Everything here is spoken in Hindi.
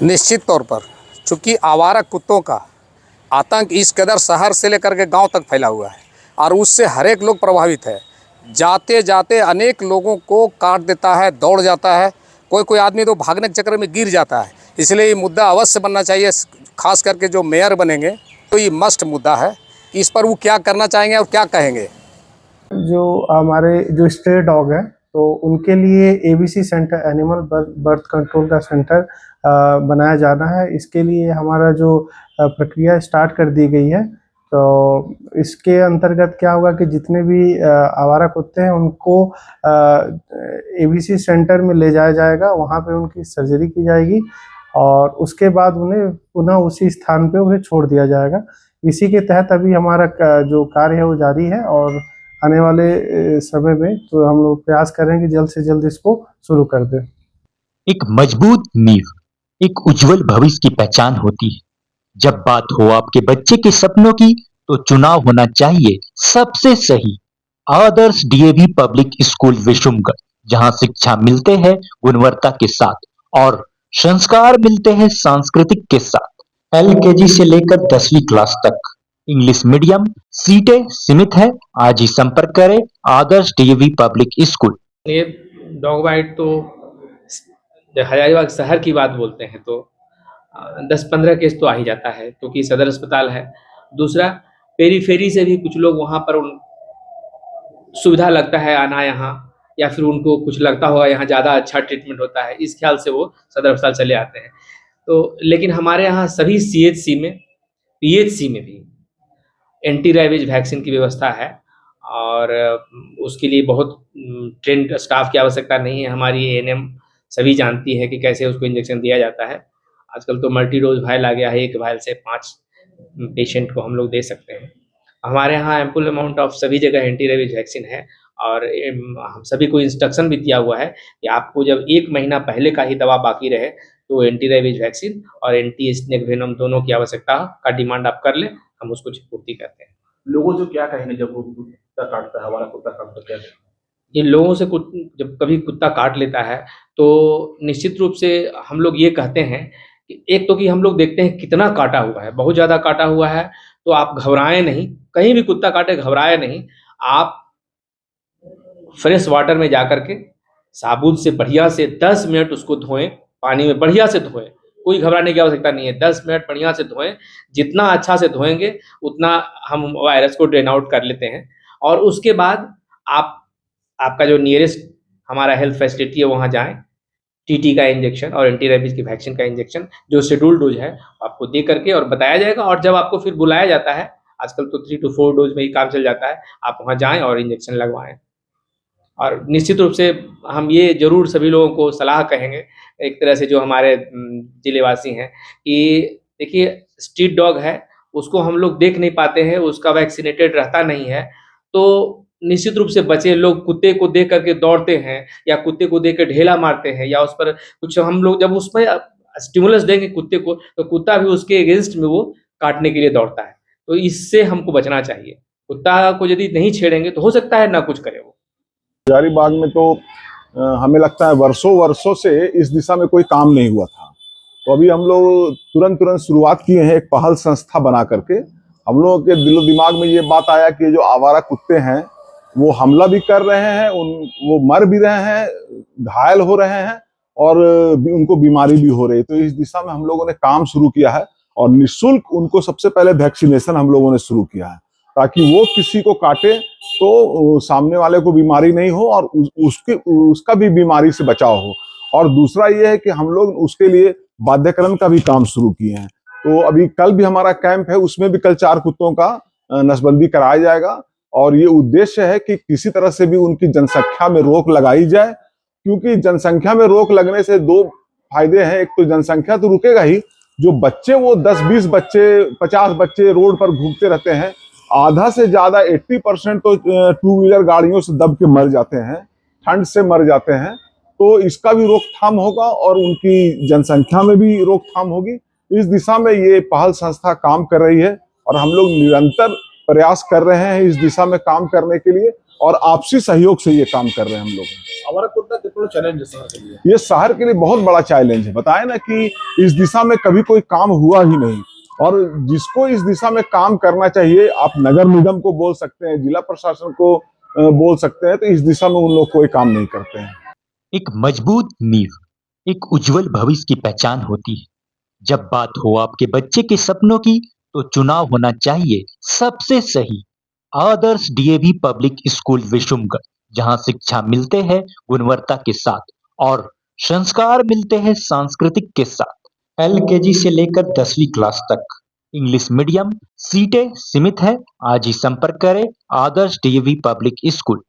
निश्चित तौर पर, चूँकि आवारा कुत्तों का आतंक इस कदर शहर से लेकर के गांव तक फैला हुआ है और उससे हर एक लोग प्रभावित है। जाते जाते अनेक लोगों को काट देता है, दौड़ जाता है, कोई कोई आदमी तो भागने के चक्कर में गिर जाता है। इसलिए ये मुद्दा अवश्य बनना चाहिए, खास करके जो मेयर बनेंगे तो ये मस्ट मुद्दा है। इस पर वो क्या करना चाहेंगे और क्या कहेंगे। जो हमारे जो स्ट्रे डॉग है तो उनके लिए ABC centre, animal birth control का सेंटर बनाया जाना है। इसके लिए हमारा जो प्रक्रिया स्टार्ट कर दी गई है। तो इसके अंतर्गत क्या होगा कि जितने भी आवारा कुत्ते हैं उनको एबीसी सेंटर में ले जाया जाएगा, वहाँ पे उनकी सर्जरी की जाएगी और उसके बाद उन्हें पुनः उसी स्थान पे उन्हें छोड़ दिया जाएगा। इसी के तहत अभी हमारा जो कार्य है वो जारी है और आने वाले समय में तो हम लोग प्रयास करेंगे जल्द से जल्द इसको शुरू कर दें। एक मजबूत नींव एक उज्जवल भविष्य की पहचान होती है। जब बात हो आपके बच्चे के सपनों की तो चुनाव होना चाहिए सबसे सही आदर्श डीएवी पब्लिक स्कूल विशुमगढ़, जहां शिक्षा मिलते हैं गुणवत्ता के साथ और संस्कार मिलते हैं सांस्कृतिक के साथ। एलकेजी से लेकर 10वीं क्लास तक इंग्लिश मीडियम, सीटें सीमित है। आज ही संपर्क करें आदर्श डीएवी पब्लिक स्कूल। ये डॉग बाइट तो हजारीबाग शहर की बात बोलते हैं तो 10-15 केस तो आ ही जाता है, क्योंकि सदर अस्पताल है। दूसरा, पेरीफेरी से भी कुछ लोग वहाँ पर सुविधा लगता है आना यहाँ, या फिर उनको कुछ लगता होगा यहाँ ज़्यादा अच्छा ट्रीटमेंट होता है, इस ख्याल से वो सदर अस्पताल चले आते हैं। तो लेकिन हमारे यहाँ सभी सीएचसी में, पीएचसी में भी एंटी रैबीज वैक्सीन की व्यवस्था है और उसके लिए बहुत ट्रेंड स्टाफ की आवश्यकता नहीं है। हमारी एएनएम सभी जानती है कि कैसे उसको इंजेक्शन दिया जाता है। आजकल तो मल्टी डोज वायल आ गया है, एक वायल से 5 पेशेंट को हम लोग दे सकते हैं। हमारे यहाँ एम्पुल अमाउंट ऑफ सभी जगह एंटी रेबीज वैक्सीन है और हम सभी को इंस्ट्रक्शन भी दिया हुआ है कि आपको जब 1 महीना पहले का ही दवा बाकी रहे तो एंटी रेबीज वैक्सीन और एंटी स्नेक वेनम दोनों की आवश्यकता का डिमांड आप कर लें, हम उसको पूर्ति करते हैं। लोगों से क्या कहेंगे जब वो कुत्ता काटता है, हमारा कुत्ता काटता है, क्या कहेंगे? ये लोगों से जब कभी कुत्ता काट लेता है तो निश्चित रूप से हम लोग ये कहते हैं कि एक तो कि हम लोग देखते हैं कितना काटा हुआ है। बहुत ज़्यादा काटा हुआ है तो आप घबराएं नहीं, कहीं भी कुत्ता काटे घबराएं नहीं। आप फ्रेश वाटर में जा कर के साबुन से बढ़िया से 10 मिनट उसको धोएं, पानी में बढ़िया से धोएं, कोई घबराने की आवश्यकता नहीं है। 10 मिनट बढ़िया से धोएं, जितना अच्छा से धोएंगे उतना हम वायरस को ड्रेन आउट कर लेते हैं। और उसके बाद आपका जो नियरेस्ट हमारा हेल्थ फैसिलिटी है वहाँ जाएं, टीटी का इंजेक्शन और एंटी रेबीज की वैक्सीन का इंजेक्शन जो शेड्यूल डोज है आपको दे करके और बताया जाएगा। और जब आपको फिर बुलाया जाता है, आजकल तो 3 to 4 डोज में ही काम चल जाता है, आप वहाँ जाएं और इंजेक्शन लगवाएं। और निश्चित रूप से हम ये जरूर सभी लोगों को सलाह कहेंगे, एक तरह से जो हमारे जिलेवासी हैं, कि देखिए स्ट्रीट डॉग है, उसको हम लोग देख नहीं पाते हैं, उसका वैक्सीनेटेड रहता नहीं है, तो निश्चित रूप से बच्चे लोग कुत्ते को देख करके दौड़ते हैं या कुत्ते को देख कर ढेला मारते हैं या उस पर कुछ हम लोग जब उसमें स्टिमुलस देंगे कुत्ते को तो कुत्ता भी उसके अगेंस्ट में वो काटने के लिए दौड़ता है। तो इससे हमको बचना चाहिए। कुत्ता को यदि नहीं छेड़ेंगे तो हो सकता है ना कुछ करे वो। हजारीबाग में तो हमें लगता है वर्षों वर्षों से इस दिशा में कोई काम नहीं हुआ था। तो अभी हम लोग तुरंत शुरुआत किए हैं एक पहल संस्था बना करके। हम लोगों के दिलो दिमाग में ये बात आया कि जो आवारा कुत्ते हैं वो हमला भी कर रहे हैं, वो मर भी रहे हैं, घायल हो रहे हैं और उनको बीमारी भी हो रही है। तो इस दिशा में हम लोगों ने काम शुरू किया है और निःशुल्क उनको सबसे पहले वैक्सीनेशन हम लोगों ने शुरू किया है, ताकि वो किसी को काटे तो सामने वाले को बीमारी नहीं हो और उसका भी बीमारी से बचाव हो। और दूसरा ये है कि हम लोग उसके लिए बाध्यकरण का भी काम शुरू किए हैं। तो अभी कल भी हमारा कैंप है, उसमें भी कल 4 कुत्तों का नसबंदी कराया जाएगा और ये उद्देश्य है कि किसी तरह से भी उनकी जनसंख्या में रोक लगाई जाए, क्योंकि जनसंख्या में रोक लगने से 2 फायदे हैं। एक तो जनसंख्या तो रुकेगा ही, जो बच्चे वो 10-20 बच्चे 50 बच्चे रोड पर घूमते रहते हैं, आधा से ज्यादा 80% तो 2 व्हीलर गाड़ियों से दब के मर जाते हैं, ठंड से मर जाते हैं। तो इसका भी रोकथाम होगा और उनकी जनसंख्या में भी रोकथाम होगी। इस दिशा में ये पहल संस्था काम कर रही है और हम लोग निरंतर प्रयास कर रहे हैं इस दिशा में काम करने के लिए। और आपसी सहयोग से ये काम कर रहे हैं हम लोग। आवारा कुत्ता कितना चैलेंज है शहर के लिए? ये शहर के लिए बहुत बड़ा चैलेंज है। बताए ना कि इस दिशा में कभी कोई काम हुआ ही नहीं, और जिसको इस दिशा में काम करना चाहिए, आप नगर निगम को बोल सकते हैं, जिला प्रशासन को बोल सकते हैं, तो इस दिशा में उन लोग कोई काम नहीं करते हैं। एक मजबूत नींव एक उज्जवल भविष्य की पहचान होती है। जब बात हो आपके बच्चे के सपनों की तो चुनाव होना चाहिए सबसे सही। आदर्श डीएवी पब्लिक स्कूल विशुमगढ़, जहां शिक्षा मिलते हैं गुणवत्ता के साथ और संस्कार मिलते हैं सांस्कृतिक के साथ। एलकेजी से लेकर 10वीं क्लास तक इंग्लिश मीडियम, सीटें सीमित है। आज ही संपर्क करें आदर्श डीएवी पब्लिक स्कूल।